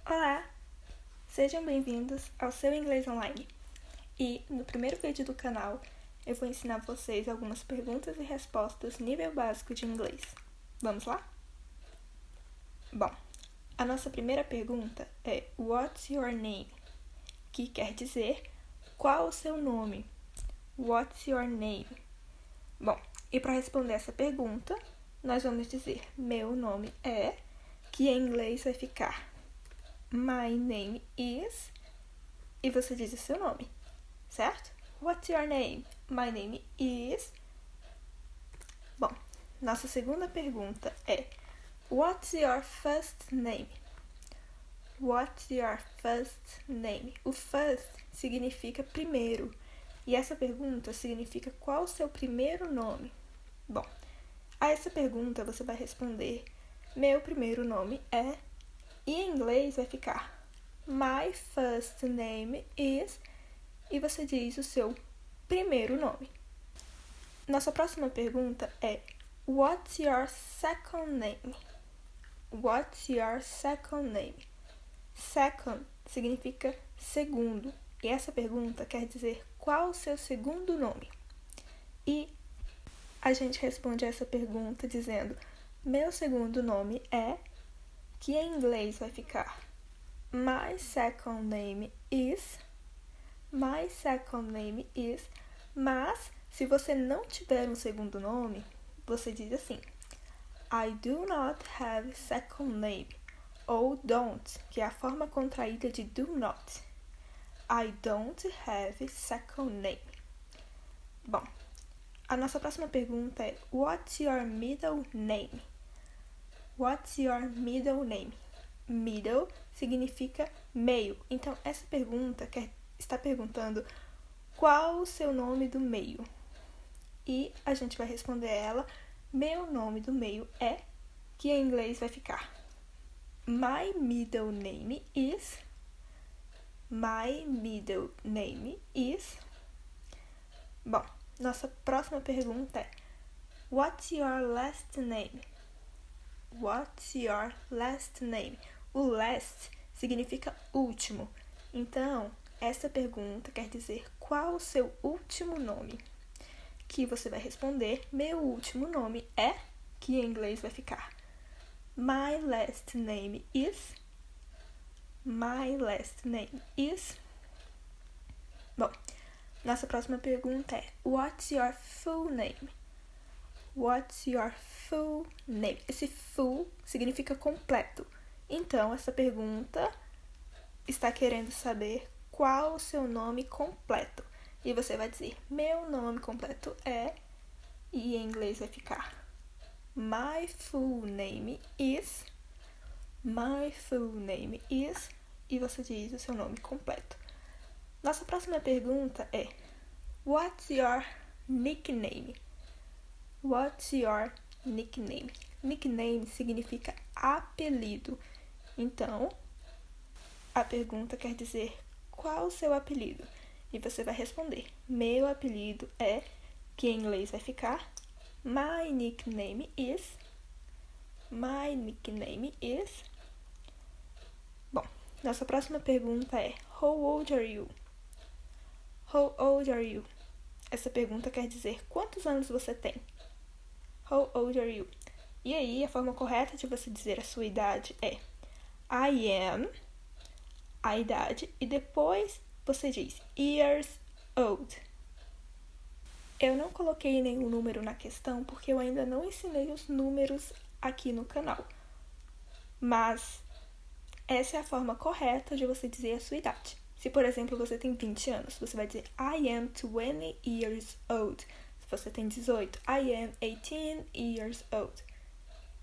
Olá! Sejam bem-vindos ao Seu Inglês Online. E no primeiro vídeo do canal, eu vou ensinar vocês algumas perguntas e respostas nível básico de inglês. Vamos lá? Bom, a nossa primeira pergunta é What's your name? Que quer dizer qual o seu nome? What's your name? Bom, e para responder essa pergunta, nós vamos dizer meu nome é, que em inglês vai ficar My name is, e você diz o seu nome, certo? What's your name? My name is. Bom, nossa segunda pergunta é What's your first name? What's your first name? O first significa primeiro, e essa pergunta significa qual o seu primeiro nome? Bom, a essa pergunta você vai responder meu primeiro nome é, e em inglês vai ficar My first name is, e você diz o seu primeiro nome. Nossa próxima pergunta é What's your second name? What's your second name? Second significa segundo, e essa pergunta quer dizer qual o seu segundo nome? E a gente responde essa pergunta dizendo meu segundo nome é, que em inglês vai ficar My second name is. My second name is. Mas, se você não tiver um segundo nome, você diz assim I do not have second name. Ou don't, que é a forma contraída de do not. I don't have second name. Bom, a nossa próxima pergunta é What's your middle name? What's your middle name? Middle significa meio. Então, essa pergunta está perguntando qual o seu nome do meio? E a gente vai responder ela, meu nome do meio é, que em inglês vai ficar My middle name is. My middle name is. Bom, nossa próxima pergunta é What's your last name? What's your last name? O last significa último. Então, essa pergunta quer dizer qual o seu último nome? Que você vai responder, meu último nome é, que em inglês vai ficar My last name is. My last name is. Bom, nossa próxima pergunta é What's your full name? What's your full name? Esse full significa completo. Então, essa pergunta está querendo saber qual o seu nome completo. E você vai dizer, meu nome completo é, e em inglês vai ficar My full name is. My full name is. E você diz o seu nome completo. Nossa próxima pergunta é What's your nickname? What's your nickname? Nickname significa apelido. Então, a pergunta quer dizer qual o seu apelido? E você vai responder, meu apelido é, que em inglês vai ficar My nickname is. My nickname is. Bom, nossa próxima pergunta é How old are you? How old are you? Essa pergunta quer dizer quantos anos você tem? How old are you? E aí, a forma correta de você dizer a sua idade é I am, a idade, e depois você diz years old. Eu não coloquei nenhum número na questão porque eu ainda não ensinei os números aqui no canal. Mas essa é a forma correta de você dizer a sua idade. Se, por exemplo, você tem 20 anos, você vai dizer I am 20 years old. Se você tem 18, I am 18 years old.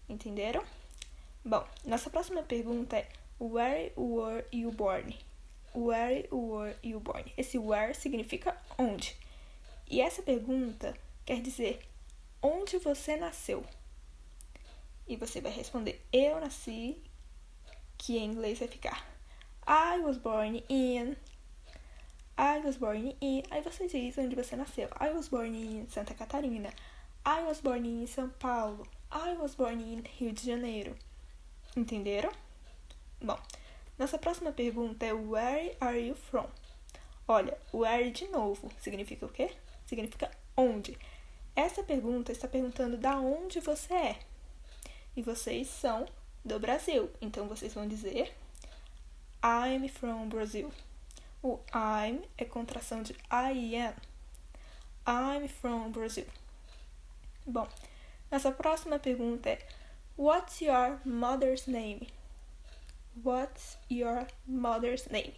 Entenderam? Bom, nossa próxima pergunta é Where were you born? Where were you born? Esse where significa onde. E essa pergunta quer dizer onde você nasceu. E você vai responder eu nasci, que em inglês vai ficar I was born in. I was born in. Aí você diz onde você nasceu. I was born in Santa Catarina. I was born in São Paulo. I was born in Rio de Janeiro. Entenderam? Bom, Nossa próxima pergunta é Where are you from? Olha, where de novo significa o quê? Significa onde. Essa pergunta está perguntando da onde você é. E vocês são do Brasil. Então, vocês vão dizer I'm from Brazil. O I'm é contração de I am. I'm from Brazil. Bom, nossa próxima pergunta é What's your mother's name? What's your mother's name?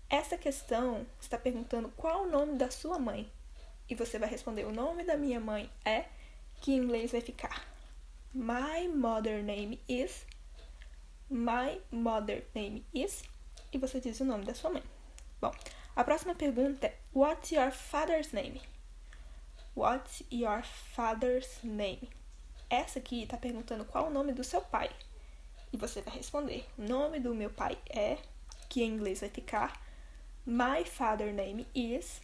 Essa questão está perguntando qual o nome da sua mãe. E você vai responder, o nome da minha mãe é, que em inglês vai ficar My mother name is. My mother name is. E você diz o nome da sua mãe. Bom, a próxima pergunta é What's your father's name? What's your father's name? Essa aqui está perguntando qual o nome do seu pai. E você vai responder, o nome do meu pai é, que em inglês vai ficar My father name is.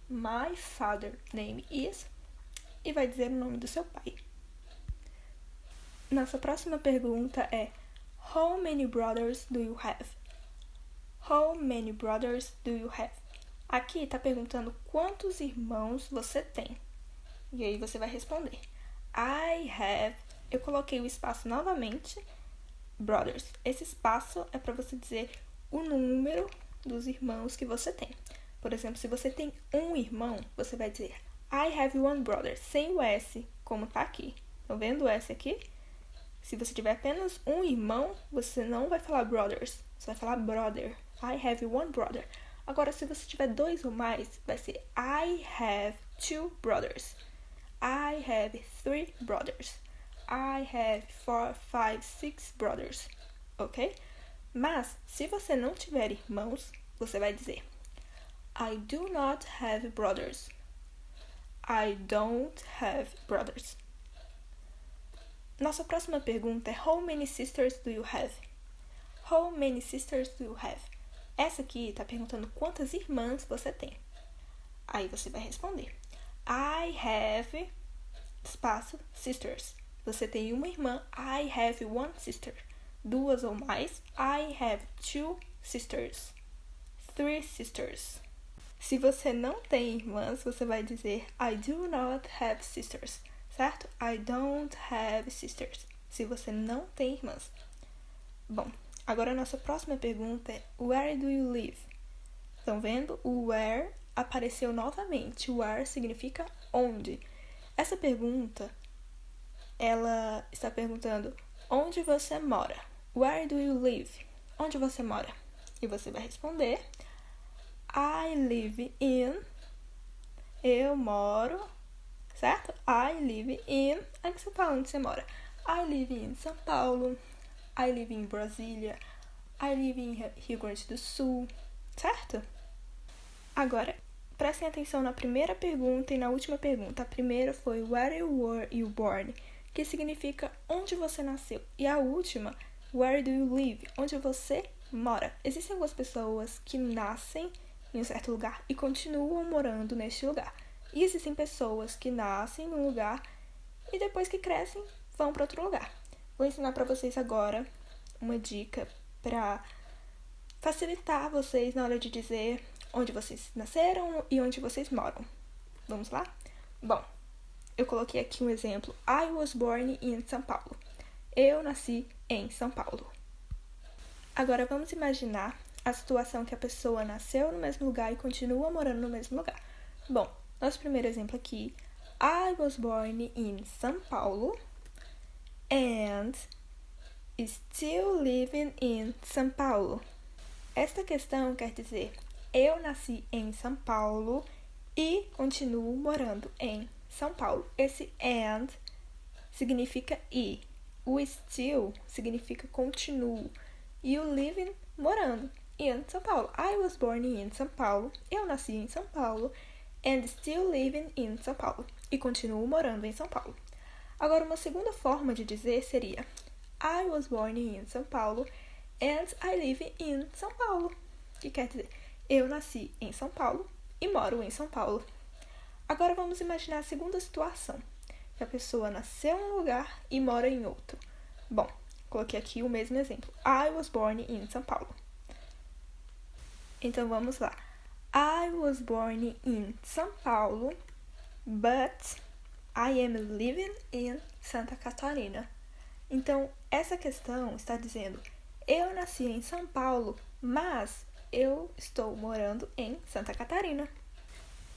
My father name is. E vai dizer o nome do seu pai. Nossa próxima pergunta é How many brothers do you have? How many brothers do you have? Aqui está perguntando quantos irmãos você tem. E aí você vai responder I have. Eu coloquei o espaço novamente. Brothers. Esse espaço é para você dizer o número dos irmãos que você tem. Por exemplo, se você tem um irmão, você vai dizer I have one brother, sem o S, como tá aqui. Estão vendo o S aqui? Se você tiver apenas um irmão, você não vai falar brothers, você vai falar brother. I have one brother. Agora, se você tiver dois ou mais, vai ser I have two brothers. I have three brothers. I have 4, 5, 6 brothers. Ok? Mas, se você não tiver irmãos, você vai dizer I do not have brothers. I don't have brothers. Nossa próxima pergunta é How many sisters do you have? How many sisters do you have? Essa aqui está perguntando quantas irmãs você tem. Aí você vai responder I have, espaço, sisters. Você tem uma irmã, I have one sister. Duas ou mais, I have two sisters. Three sisters. Se você não tem irmãs, você vai dizer I do not have sisters, certo? I don't have sisters. Se você não tem irmãs. Bom, agora a nossa próxima pergunta é Where do you live? Estão vendo? O where apareceu novamente. Where significa onde. Essa pergunta, ela está perguntando onde você mora. Where do you live? Onde você mora? E você vai responder I live in. Eu moro, certo? I live in. Aí você fala onde você mora. I live in São Paulo. I live in Brasília. I live in Rio Grande do Sul, certo? Agora, prestem atenção na primeira pergunta e na última pergunta. A primeira foi Where were you born? Que significa onde você nasceu. E a última, Where do you live? Onde você mora. Existem algumas pessoas que nascem em um certo lugar e continuam morando neste lugar. E existem pessoas que nascem num lugar e depois que crescem, vão para outro lugar. Vou ensinar para vocês agora uma dica para facilitar vocês na hora de dizer onde vocês nasceram e onde vocês moram. Vamos lá? Bom, eu coloquei aqui um exemplo. I was born in São Paulo. Eu nasci em São Paulo. Agora vamos imaginar a situação que a pessoa nasceu no mesmo lugar e continua morando no mesmo lugar. Bom, nosso primeiro exemplo aqui. I was born in São Paulo and still living in São Paulo. Esta questão quer dizer eu nasci em São Paulo e continuo morando em São Paulo. Esse and significa e. O still significa continuo. E o living, morando em São Paulo. I was born in São Paulo. Eu nasci em São Paulo. And still living in São Paulo. E continuo morando em São Paulo. Agora, uma segunda forma de dizer seria I was born in São Paulo and I live in São Paulo. Que quer dizer, eu nasci em São Paulo e moro em São Paulo. Agora vamos imaginar a segunda situação. Que a pessoa nasceu em um lugar e mora em outro. Bom, Coloquei aqui o mesmo exemplo. I was born in São Paulo. Então, vamos lá. I was born in São Paulo, but I am living in Santa Catarina. Então, essa questão está dizendo, eu nasci em São Paulo, mas eu estou morando em Santa Catarina.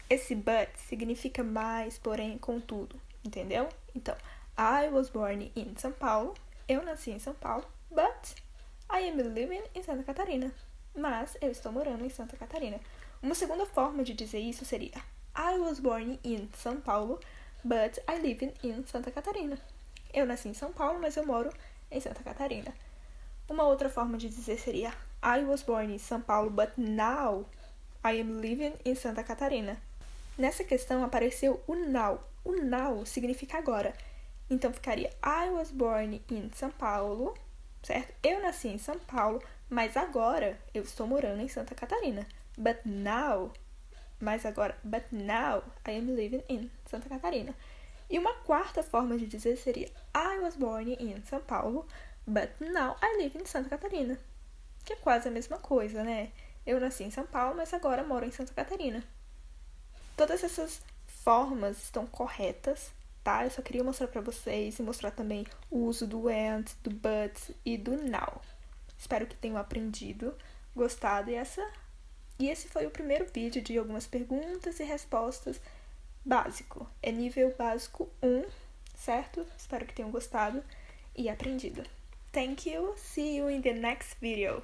Esse but significa mais, porém, contudo, entendeu? Então, I was born in São Paulo, eu nasci em São Paulo, but I am living in Santa Catarina. Mas eu estou morando em Santa Catarina. Uma segunda forma de dizer isso seria I was born in São Paulo, but I live in Santa Catarina. Eu nasci em São Paulo, mas eu moro em Santa Catarina. Uma outra forma de dizer seria I was born in São Paulo, but now I am living in Santa Catarina. Nessa questão apareceu o now. O now significa agora. Então ficaria I was born in São Paulo, certo? Eu nasci em São Paulo, mas agora eu estou morando em Santa Catarina. But now I am living in Santa Catarina. E uma quarta forma de dizer seria I was born in São Paulo, but now I live in Santa Catarina. Que é quase a mesma coisa, né? Eu nasci em São Paulo, mas agora moro em Santa Catarina. Todas essas formas estão corretas, tá? Eu só queria mostrar pra vocês e mostrar também o uso do and, do but e do now. Espero que tenham aprendido, gostado e esse foi o primeiro vídeo de algumas perguntas e respostas básico. É nível básico 1, certo? Espero que tenham gostado e aprendido. Thank you. See you in the next video.